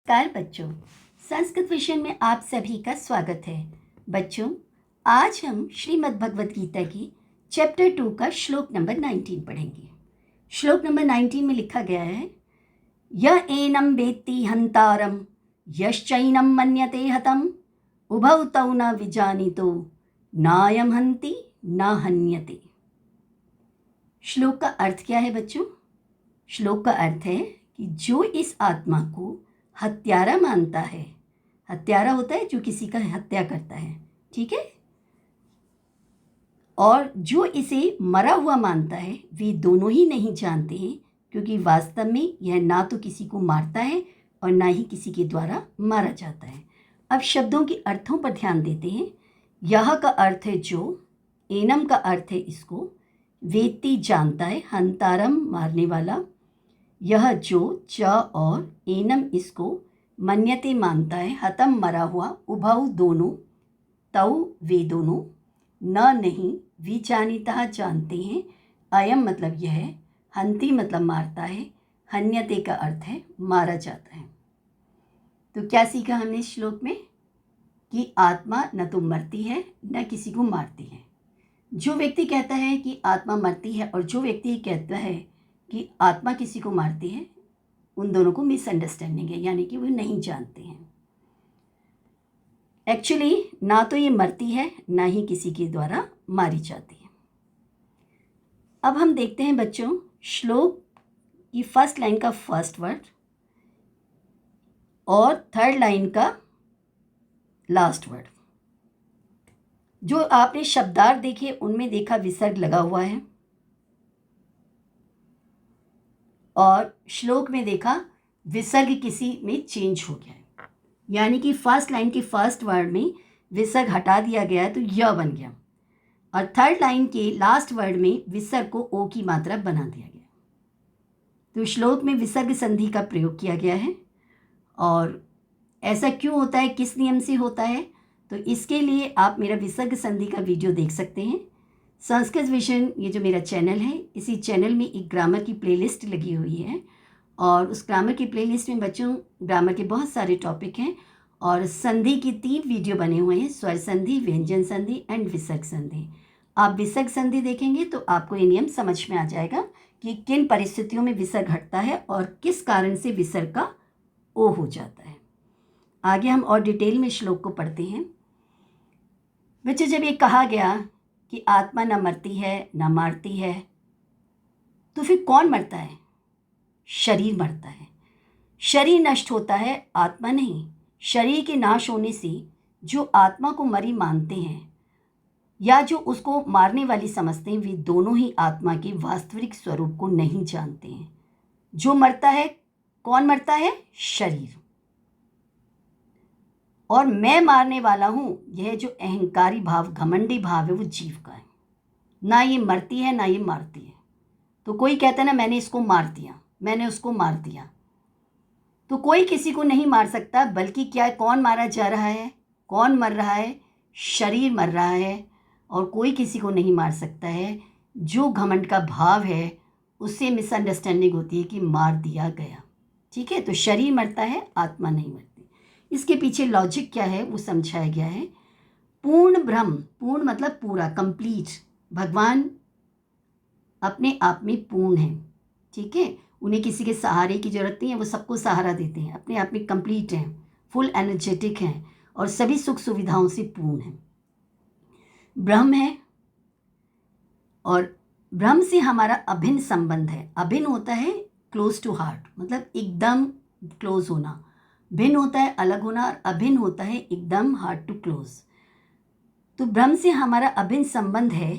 नमस्कार बच्चों, संस्कृत विषय में आप सभी का स्वागत है। बच्चों, आज हम श्रीमद् भगवद गीता की चैप्टर 2 का श्लोक नंबर 19 पढ़ेंगे। श्लोक नंबर 19 में लिखा गया है, य एनं वेत्ति हंतारं यश्चैनं मन्यते हतम् उभौ तौ न विजानीतो नायं हन्ति न हन्यते। श्लोक का अर्थ क्या है बच्चों? श्लोक का अर्थ है कि जो इस आत्मा को हत्यारा मानता है, हत्यारा होता है जो किसी का हत्या करता है, ठीक है, और जो इसे मरा हुआ मानता है, वे दोनों ही नहीं जानते हैं, क्योंकि वास्तव में यह ना तो किसी को मारता है और ना ही किसी के द्वारा मारा जाता है। अब शब्दों के अर्थों पर ध्यान देते हैं। यह का अर्थ है जो, एनम का अर्थ है इसको, वेत्ति जानता है, हंतारम मारने वाला, यह जो च और एनम इसको, मन्यते मानता है, हतम मरा हुआ, उभौ दोनों, तौ वे दोनों, न नहीं, विजानीतः जानते हैं, अयम मतलब यह, हंति मतलब मारता है, हन्यते का अर्थ है मारा जाता है। तो क्या सीखा हमने इस श्लोक में? कि आत्मा न तो मरती है न किसी को मारती है। जो व्यक्ति कहता है कि आत्मा मरती है और जो व्यक्ति कहता है कि आत्मा किसी को मारती है, उन दोनों को मिसअंडरस्टैंडिंग है, यानी कि वो नहीं जानते हैं। एक्चुअली ना तो ये मरती है ना ही किसी के द्वारा मारी जाती है। अब हम देखते हैं बच्चों श्लोक की फर्स्ट लाइन का फर्स्ट वर्ड और थर्ड लाइन का लास्ट वर्ड। जो आपने शब्दार्थ देखे उनमें देखा विसर्ग लगा हुआ है, और श्लोक में देखा विसर्ग किसी में चेंज हो गया है, यानी कि फर्स्ट लाइन के फर्स्ट वर्ड में विसर्ग हटा दिया गया है तो य बन गया, और थर्ड लाइन के लास्ट वर्ड में विसर्ग को ओ की मात्रा बना दिया गया। तो श्लोक में विसर्ग संधि का प्रयोग किया गया है। और ऐसा क्यों होता है, किस नियम से होता है, तो इसके लिए आप मेरा विसर्ग संधि का वीडियो देख सकते हैं। संस्कृत विजन ये जो मेरा चैनल है, इसी चैनल में एक ग्रामर की प्लेलिस्ट लगी हुई है, और उस ग्रामर की प्लेलिस्ट में बच्चों ग्रामर के बहुत सारे टॉपिक हैं, और संधि की 3 वीडियो बने हुए हैं, स्वर संधि, व्यंजन संधि एंड विसर्ग संधि। आप विसर्ग संधि देखेंगे तो आपको ये नियम समझ में आ जाएगा कि किन परिस्थितियों में विसर्ग हटता है और किस कारण से विसर्ग का ओ हो जाता है। आगे हम और डिटेल में श्लोक को पढ़ते हैं। बच्चों, जब ये कहा गया कि आत्मा न मरती है न मारती है, तो फिर कौन मरता है? शरीर मरता है। शरीर नष्ट होता है, आत्मा नहीं। शरीर के नाश होने से जो आत्मा को मरी मानते हैं या जो उसको मारने वाली समझते हैं, वे दोनों ही आत्मा के वास्तविक स्वरूप को नहीं जानते हैं। जो मरता है, कौन मरता है? शरीर। और मैं मारने वाला हूँ, यह जो अहंकारी भाव, घमंडी भाव है, वो जीव का है। ना ये मरती है ना ये मारती है। तो कोई कहता है ना मैंने इसको मार दिया, मैंने उसको मार दिया, तो कोई किसी को नहीं मार सकता, बल्कि क्या है, कौन मारा जा रहा है, कौन मर रहा है? शरीर मर रहा है, और कोई किसी को नहीं मार सकता है। जो घमंड का भाव है उससे मिसअंडरस्टैंडिंग होती है कि मार दिया गया, ठीक है। तो शरीर मरता है, आत्मा नहीं मरती। इसके पीछे लॉजिक क्या है वो समझाया गया है। पूर्ण ब्रह्म, पूर्ण मतलब पूरा, कंप्लीट। भगवान अपने आप में पूर्ण है, ठीक है। उन्हें किसी के सहारे की जरूरत नहीं है, वो सबको सहारा देते हैं, अपने आप में कंप्लीट हैं, फुल एनर्जेटिक हैं और सभी सुख सुविधाओं से पूर्ण हैं। ब्रह्म है, और ब्रह्म से हमारा अभिन्न संबंध है। अभिन्न होता है क्लोज टू हार्ट, मतलब एकदम क्लोज होना। भिन्न होता है अलग होना, और अभिन्न होता है एकदम हार्ट टू क्लोज। तो ब्रह्म से हमारा अभिन्न संबंध है,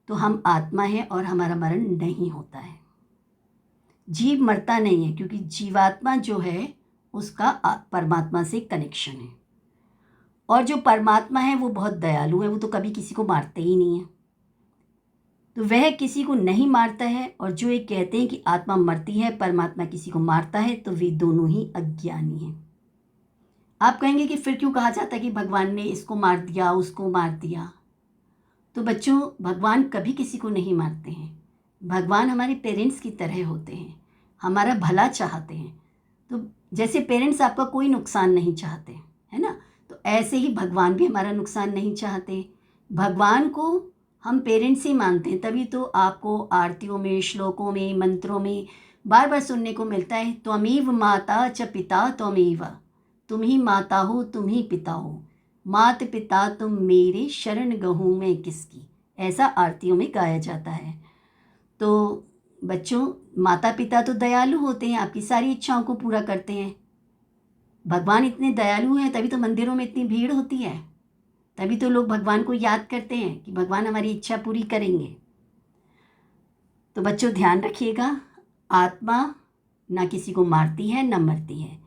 तो हम आत्मा हैं और हमारा मरण नहीं होता है। जीव मरता नहीं है, क्योंकि जीवात्मा जो है उसका परमात्मा से कनेक्शन है, और जो परमात्मा है वो बहुत दयालु है, वो तो कभी किसी को मारते ही नहीं है, तो वह किसी को नहीं मारता है। और जो ये कहते हैं कि आत्मा मरती है, परमात्मा किसी को मारता है, तो वे दोनों ही अज्ञानी हैं। आप कहेंगे कि फिर क्यों कहा जाता है कि भगवान ने इसको मार दिया, उसको मार दिया? तो बच्चों, भगवान कभी किसी को नहीं मारते हैं। भगवान हमारे पेरेंट्स की तरह होते हैं, हमारा भला चाहते हैं। तो जैसे पेरेंट्स आपका कोई नुकसान नहीं चाहते, है ना, तो ऐसे ही भगवान भी हमारा नुकसान नहीं चाहते। भगवान को हम पेरेंट्स ही मानते हैं, तभी तो आपको आरतियों में, श्लोकों में, मंत्रों में बार बार सुनने को मिलता है, त्वमेव माता च पिता त्वमेव, तुम ही माता हो, तुम ही पिता हो, मात पिता तुम मेरे, शरण गहूँ मैं किसकी, ऐसा आरतियों में गाया जाता है। तो बच्चों, माता पिता तो दयालु होते हैं, आपकी सारी इच्छाओं को पूरा करते हैं। भगवान इतने दयालु हैं, तभी तो मंदिरों में इतनी भीड़ होती है, तभी तो लोग भगवान को याद करते हैं कि भगवान हमारी इच्छा पूरी करेंगे। तो बच्चों ध्यान रखिएगा, आत्मा ना किसी को मारती है ना मरती है,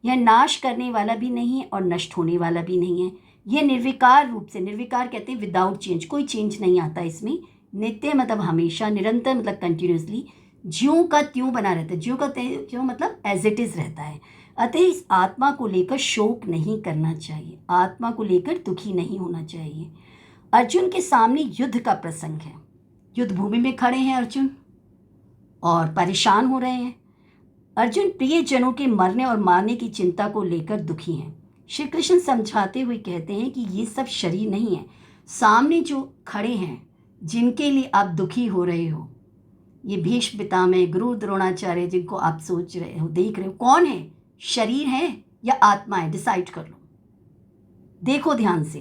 यह नाश करने वाला भी नहीं है और नष्ट होने वाला भी नहीं है। यह निर्विकार रूप से, निर्विकार कहते हैं विदाउट चेंज, कोई चेंज नहीं आता इसमें, नित्य मतलब हमेशा, निरंतर मतलब कंटिन्यूसली, ज्यों का त्यों बना रहता है, ज्यों का त्यों मतलब एज इट इज़ रहता है। अतः इस आत्मा को लेकर शोक नहीं करना चाहिए, आत्मा को लेकर दुखी नहीं होना चाहिए। अर्जुन के सामने युद्ध का प्रसंग है, युद्ध भूमि में खड़े हैं अर्जुन और परेशान हो रहे हैं। अर्जुन प्रियजनों के मरने और मारने की चिंता को लेकर दुखी हैं। श्री कृष्ण समझाते हुए कहते हैं कि ये सब शरीर नहीं है, सामने जो खड़े हैं जिनके लिए आप दुखी हो रहे हो, ये भीष्म पितामह, गुरु द्रोणाचार्य, जिनको आप सोच रहे हो, देख रहे हो, कौन है, शरीर है या आत्मा है, डिसाइड कर लो, देखो ध्यान से।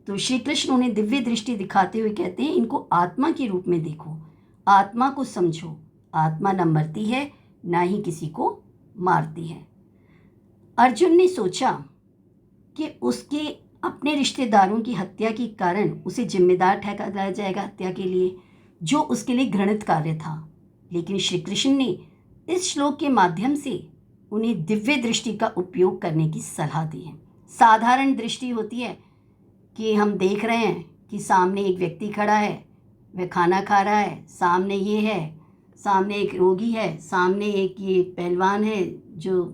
तो श्री कृष्ण उन्हें दिव्य दृष्टि दिखाते हुए कहते हैं, इनको आत्मा के रूप में देखो, आत्मा को समझो, आत्मा न मरती है ना ही किसी को मारती है। अर्जुन ने सोचा कि उसके अपने रिश्तेदारों की हत्या के कारण उसे जिम्मेदार ठहराया जाएगा हत्या के लिए, जो उसके लिए घृणित कार्य था। लेकिन श्री कृष्ण ने इस श्लोक के माध्यम से उन्हें दिव्य दृष्टि का उपयोग करने की सलाह दी है। साधारण दृष्टि होती है कि हम देख रहे हैं कि सामने एक व्यक्ति खड़ा है, वह खाना खा रहा है, सामने ये है, सामने एक रोगी है, सामने एक ये पहलवान है जो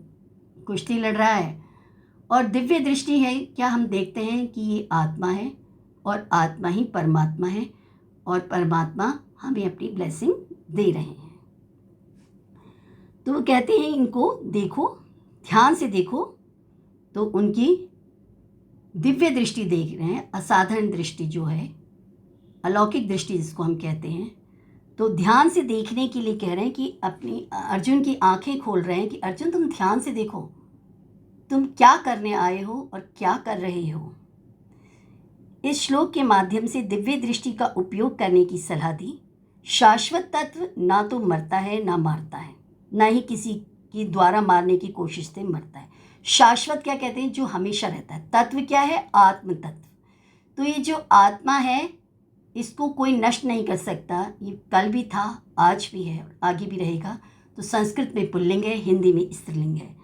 कुश्ती लड़ रहा है। और दिव्य दृष्टि है, क्या हम देखते हैं कि ये आत्मा है और आत्मा ही परमात्मा है और परमात्मा हमें अपनी ब्लेसिंग दे रहे हैं। तो वो कहते हैं इनको देखो, ध्यान से देखो, तो उनकी दिव्य दृष्टि देख रहे हैं, असाधारण दृष्टि जो है, अलौकिक दृष्टि जिसको हम कहते हैं। तो ध्यान से देखने के लिए कह रहे हैं कि अपनी अर्जुन की आंखें खोल रहे हैं कि अर्जुन तुम ध्यान से देखो, तुम क्या करने आए हो और क्या कर रहे हो। इस श्लोक के माध्यम से दिव्य दृष्टि का उपयोग करने की सलाह दी। शाश्वत तत्व ना तो मरता है ना मारता है, ना ही किसी की द्वारा मारने की कोशिश से मरता है। शाश्वत क्या कहते हैं, जो हमेशा रहता है। तत्व क्या है, आत्म तत्व। तो ये जो आत्मा है इसको कोई नष्ट नहीं कर सकता, ये कल भी था, आज भी है, आगे भी रहेगा। तो संस्कृत में पुल्लिंग है, हिंदी में स्त्रीलिंग है।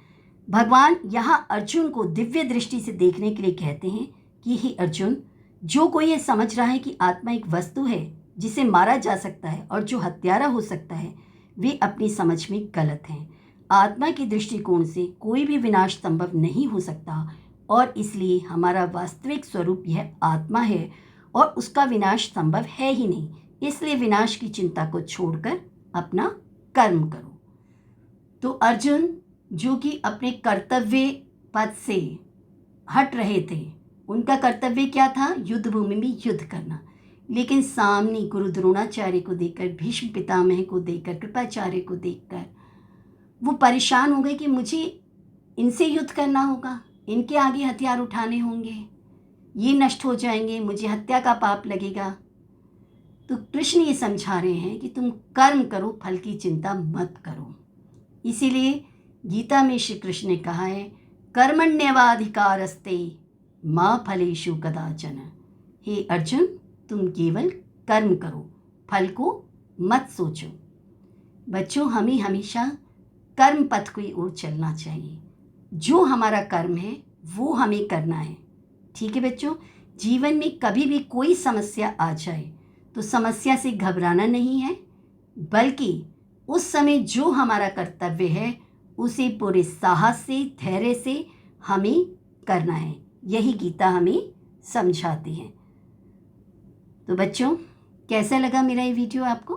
भगवान यहाँ अर्जुन को दिव्य दृष्टि से देखने के लिए कहते हैं कि हे अर्जुन, जो कोई ये समझ रहा है कि आत्मा एक वस्तु है जिसे मारा जा सकता है और जो हत्यारा हो सकता है, वे अपनी समझ में गलत हैं। आत्मा के दृष्टिकोण से कोई भी विनाश संभव नहीं हो सकता और इसलिए हमारा वास्तविक स्वरूप यह आत्मा है और उसका विनाश संभव है ही नहीं। इसलिए विनाश की चिंता को छोड़कर अपना कर्म करो। तो अर्जुन जो कि अपने कर्तव्य पद से हट रहे थे, उनका कर्तव्य क्या था, युद्ध भूमि में युद्ध करना। लेकिन सामने गुरु द्रोणाचार्य को देखकर, भीष्म पितामह को देखकर, कृपाचार्य को देखकर वो परेशान हो गए कि मुझे इनसे युद्ध करना होगा, इनके आगे हथियार उठाने होंगे, ये नष्ट हो जाएंगे, मुझे हत्या का पाप लगेगा। तो कृष्ण ये समझा रहे हैं कि तुम कर्म करो, फल की चिंता मत करो। इसीलिए गीता में श्री कृष्ण ने कहा है, कर्मण्येवाधिकारस्ते मा फलेषु कदाचन। हे अर्जुन, तुम केवल कर्म करो, फल को मत सोचो। बच्चों, हमें हमेशा कर्म पथ की ओर चलना चाहिए। जो हमारा कर्म है वो हमें करना है, ठीक है बच्चों। जीवन में कभी भी कोई समस्या आ जाए तो समस्या से घबराना नहीं है, बल्कि उस समय जो हमारा कर्तव्य है उसे पूरे साहस से, धैर्य से हमें करना है। यही गीता हमें समझाती है। तो बच्चों, कैसा लगा मेरा ये वीडियो आपको?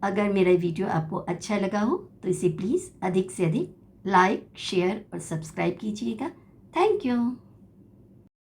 अगर मेरा वीडियो आपको अच्छा लगा हो तो इसे प्लीज़ अधिक से अधिक लाइक शेयर और सब्सक्राइब कीजिएगा। Thank you.